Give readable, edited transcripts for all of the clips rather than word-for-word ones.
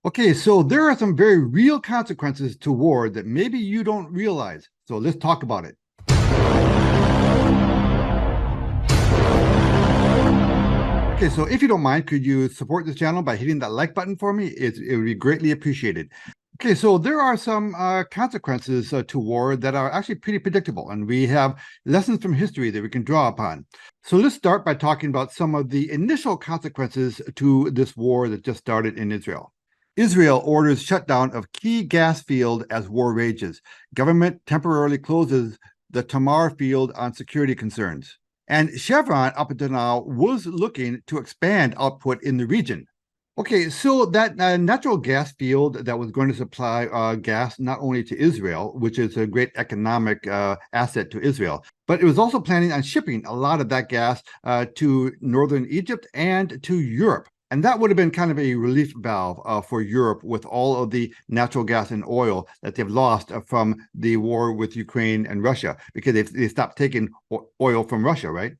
Okay, so there are some very real consequences to war that maybe you don't realize. So let's talk about it. Okay, so if you don't mind, could you support this channel by hitting that like button for me? It would be greatly appreciated. Okay, so there are some consequences to war that are actually pretty predictable, and we have lessons from history that we can draw upon. So let's start by talking about some of the initial consequences to this war that just started in Israel. Israel orders shutdown of key gas field as war rages. Government temporarily closes the Tamar field on security concerns. And Chevron, up until now, was looking to expand output in the region. Okay, so that natural gas field that was going to supply gas not only to Israel, which is a great economic asset to Israel, but it was also planning on shipping a lot of that gas to northern Egypt and to Europe. And that would have been kind of a relief valve for Europe with all of the natural gas and oil that they've lost from the war with Ukraine and Russia, because they stopped taking oil from Russia, right?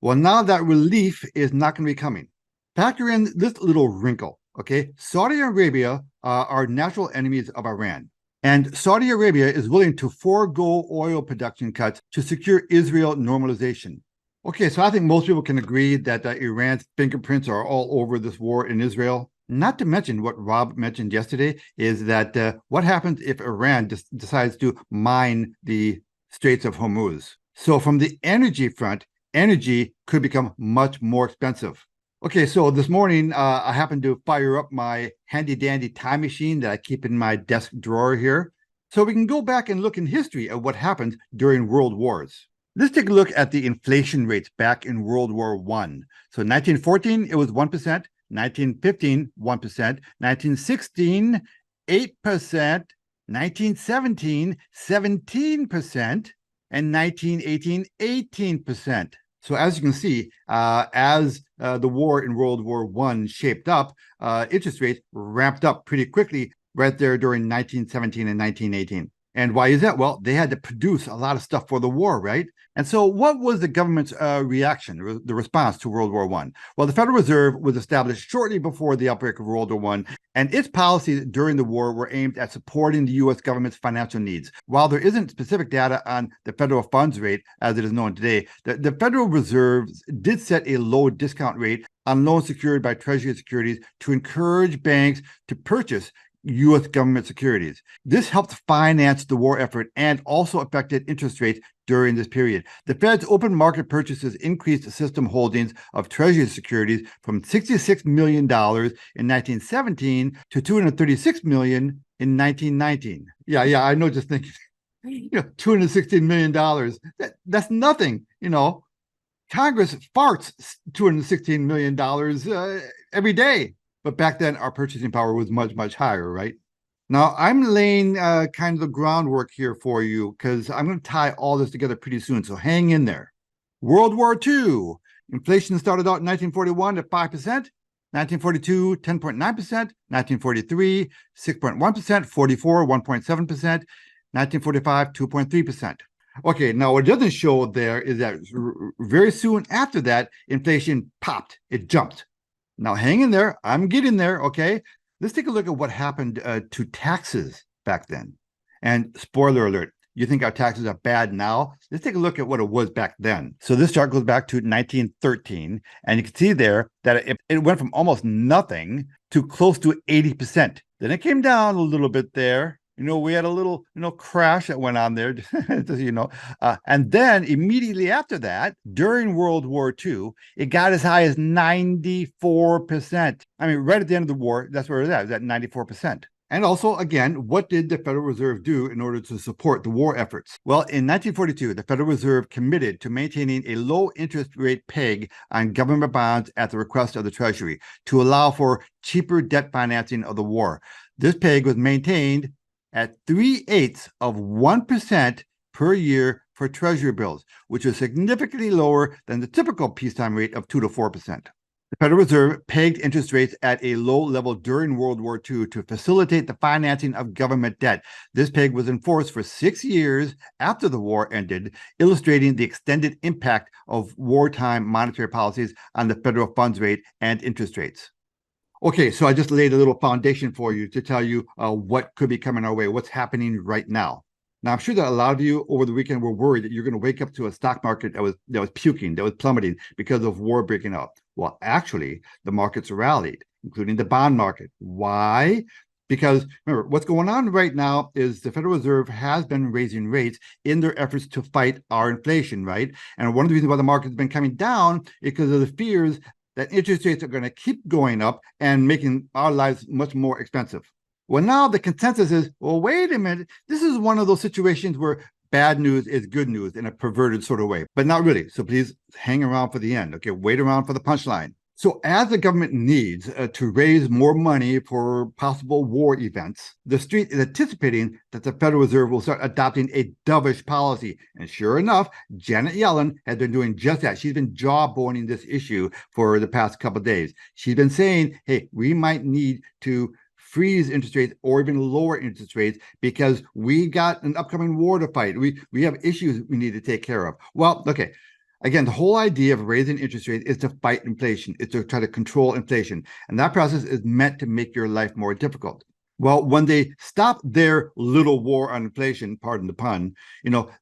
Well, now that relief is not going to be coming. Factor in this little wrinkle, okay? Saudi Arabia are natural enemies of Iran. And Saudi Arabia is willing to forego oil production cuts to secure Israel normalization. Okay, so I think most people can agree that Iran's fingerprints are all over this war in Israel. Not to mention what Rob mentioned yesterday is that what happens if Iran decides to mine the Straits of Hormuz? So from the energy front, energy could become much more expensive. Okay, so this morning I happened to fire up my handy dandy time machine that I keep in my desk drawer here. So we can go back and look in history at what happened during world wars. Let's take a look at the inflation rates back in World War I. So 1914, it was 1%, 1915, 1%, 1916, 8%, 1917, 17%, and 1918, 18%. So as you can see, as the war in World War I shaped up, interest rates ramped up pretty quickly right there during 1917 and 1918. And why is that? Well, they had to produce a lot of stuff for the war, right? And so what was the government's reaction, the response to World War I? Well, the Federal Reserve was established shortly before the outbreak of World War I, and its policies during the war were aimed at supporting the U.S. government's financial needs. While there isn't specific data on the federal funds rate, as it is known today, the Federal Reserve did set a low discount rate on loans secured by Treasury securities to encourage banks to purchase U.S. government securities. This helped finance the war effort and also affected interest rates during this period. The Fed's open market purchases increased system holdings of Treasury securities from $66 million in 1917 to $236 million in 1919. Yeah, I know, just thinking, $216 million. That's nothing, Congress farts $216 million every day. But back then, our purchasing power was much, much higher, right? Now, I'm laying kind of the groundwork here for you because I'm going to tie all this together pretty soon. So hang in there. World War II. Inflation started out in 1941 at 5%, 1942, 10.9%, 1943, 6.1%, 44, 1.7%, 1945, 2.3%. Okay, now what it doesn't show there is that very soon after that, inflation popped. It jumped. Now, hang in there. I'm getting there, okay? Let's take a look at what happened to taxes back then. And spoiler alert, you think our taxes are bad now? Let's take a look at what it was back then. So this chart goes back to 1913, and you can see there that it went from almost nothing to close to 80%. Then it came down a little bit there. We had a little, crash that went on there, and then immediately after that, during World War II, it got as high as 94%. I mean, right at the end of the war, that's where it was at 94%. And also, again, what did the Federal Reserve do in order to support the war efforts? Well, in 1942, the Federal Reserve committed to maintaining a low interest rate peg on government bonds at the request of the Treasury to allow for cheaper debt financing of the war. This peg was maintained at 3/8 of 1% per year for Treasury bills, which is significantly lower than the typical peacetime rate of 2 to 4%. The Federal Reserve pegged interest rates at a low level during World War II to facilitate the financing of government debt. This peg was enforced for 6 years after the war ended, illustrating the extended impact of wartime monetary policies on the federal funds rate and interest rates. Okay, so I just laid a little foundation for you to tell you what could be coming our way, what's happening right now. Now, I'm sure that a lot of you over the weekend were worried that you're going to wake up to a stock market that was puking, that was plummeting because of war breaking out. Well, actually, the markets rallied, including the bond market. Why? Because remember, what's going on right now is the Federal Reserve has been raising rates in their efforts to fight our inflation, right? And one of the reasons why the market's been coming down is because of the fears that interest rates are going to keep going up and making our lives much more expensive. Well, now the consensus is, well, wait a minute. This is one of those situations where bad news is good news in a perverted sort of way, but not really. So please hang around for the end. Okay, wait around for the punchline. So as the government needs to raise more money for possible war events, the street is anticipating that the Federal Reserve will start adopting a dovish policy. And sure enough, Janet Yellen has been doing just that. She's been jawboning this issue for the past couple of days. She's been saying, hey, we might need to freeze interest rates or even lower interest rates because we got an upcoming war to fight. We have issues we need to take care of. Well, okay. Again, the whole idea of raising interest rates is to fight inflation, is to try to control inflation. And that process is meant to make your life more difficult. Well, when they stop their little war on inflation, pardon the pun,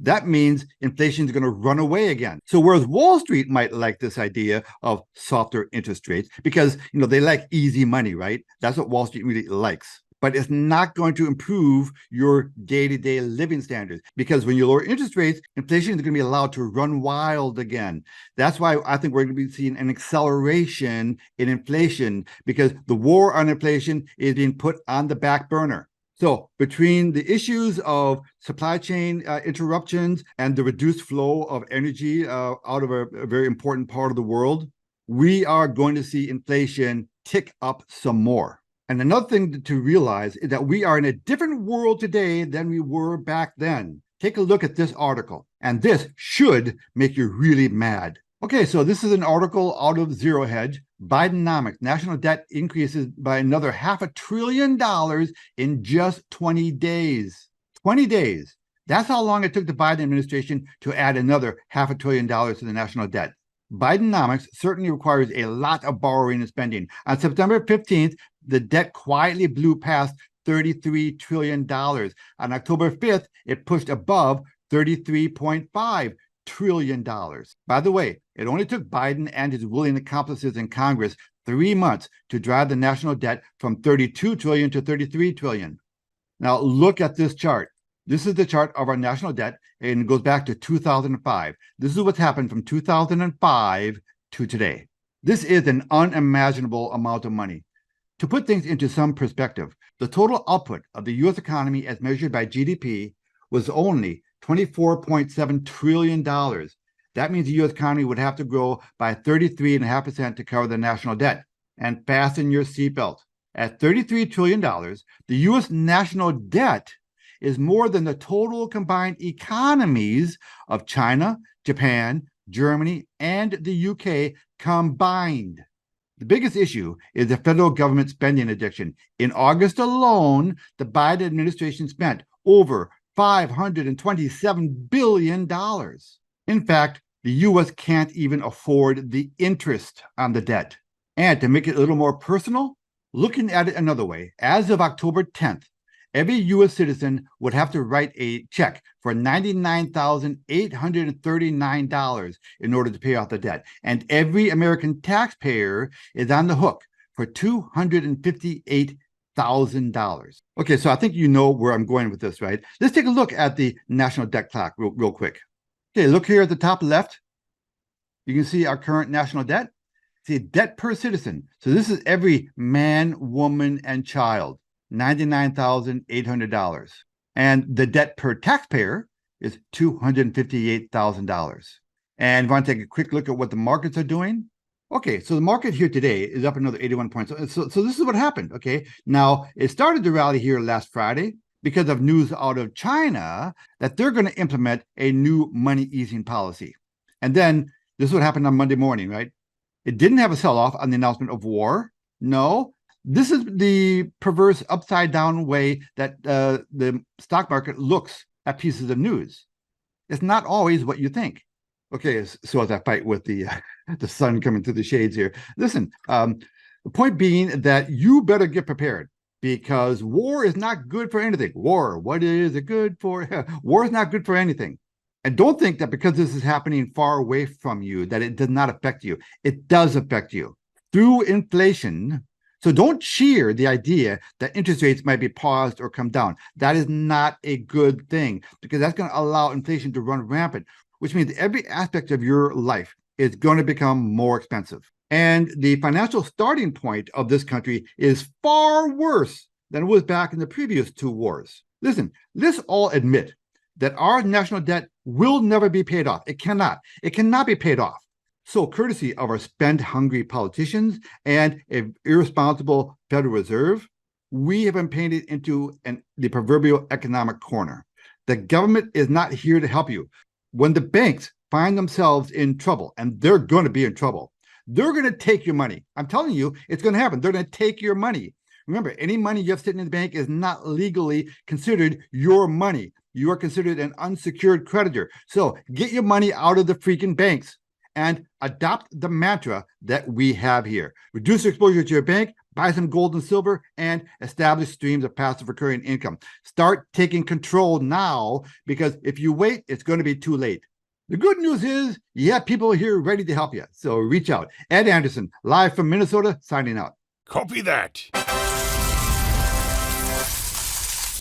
that means inflation is going to run away again. So whereas Wall Street might like this idea of softer interest rates because, they like easy money, right? That's what Wall Street really likes. But it's not going to improve your day-to-day living standards because when you lower interest rates, inflation is going to be allowed to run wild again. That's why I think we're going to be seeing an acceleration in inflation because the war on inflation is being put on the back burner. So between the issues of supply chain interruptions and the reduced flow of energy out of a very important part of the world, we are going to see inflation tick up some more. And another thing to realize is that we are in a different world today than we were back then. Take a look at this article, and this should make you really mad. Okay, so this is an article out of Zero Hedge. Bidenomics, national debt increases by another $500 billion in just 20 days. 20 days. That's how long it took the Biden administration to add another $500 billion to the national debt. Bidenomics certainly requires a lot of borrowing and spending. On September 15th, the debt quietly blew past $33 trillion. On October 5th, it pushed above $33.5 trillion. By the way, it only took Biden and his willing accomplices in Congress 3 months to drive the national debt from $32 trillion to $33 trillion. Now, look at this chart. This is the chart of our national debt, and it goes back to 2005. This is what's happened from 2005 to today. This is an unimaginable amount of money. To put things into some perspective, the total output of the U.S. economy as measured by GDP was only $24.7 trillion. That means the U.S. economy would have to grow by 33.5% to cover the national debt. And fasten your seatbelt. At $33 trillion, the U.S. national debt is more than the total combined economies of China, Japan, Germany, and the UK combined. The biggest issue is the federal government spending addiction. In August alone, the Biden administration spent over $527 billion. In fact, the U.S. can't even afford the interest on the debt. And to make it a little more personal, looking at it another way, as of October 10th, every U.S. citizen would have to write a check for $99,839 in order to pay off the debt. And every American taxpayer is on the hook for $258,000. Okay, so I think you know where I'm going with this, right? Let's take a look at the national debt clock real quick. Okay, look here at the top left. You can see our current national debt. See, debt per citizen. So this is every man, woman, and child. $99,800. And the debt per taxpayer is $258,000. And if you want to take a quick look at what the markets are doing. Okay, so the market here today is up another 81 points. So this is what happened, okay? Now, it started to rally here last Friday because of news out of China that they're going to implement a new money easing policy. And then this is what happened on Monday morning, right? It didn't have a sell-off on the announcement of war. No. This is the perverse upside down way that the stock market looks at pieces of news. It's not always what you think. Okay, so as I fight with the sun coming through the shades here, listen, The point being that you better get prepared because war is not good for anything. War, what is it good for? War is not good for anything. And don't think that because this is happening far away from you, that it does not affect you. It does affect you through inflation. So don't cheer the idea that interest rates might be paused or come down. That is not a good thing because that's going to allow inflation to run rampant, which means every aspect of your life is going to become more expensive. And the financial starting point of this country is far worse than it was back in the previous two wars. Listen, let's all admit that our national debt will never be paid off. It cannot. It cannot be paid off. So, courtesy of our spend-hungry politicians and an irresponsible Federal Reserve, we have been painted into the proverbial economic corner. The government is not here to help you. When the banks find themselves in trouble, and they're going to be in trouble, they're going to take your money. I'm telling you, it's going to happen. They're going to take your money. Remember, any money you have sitting in the bank is not legally considered your money. You are considered an unsecured creditor. So get your money out of the freaking banks and adopt the mantra that we have here. Reduce exposure to your bank, buy some gold and silver, and establish streams of passive recurring income. Start taking control now, because if you wait, it's going to be too late. The good news is you have people here ready to help you. So reach out. Ed Anderson, live from Minnesota, signing out. Copy that.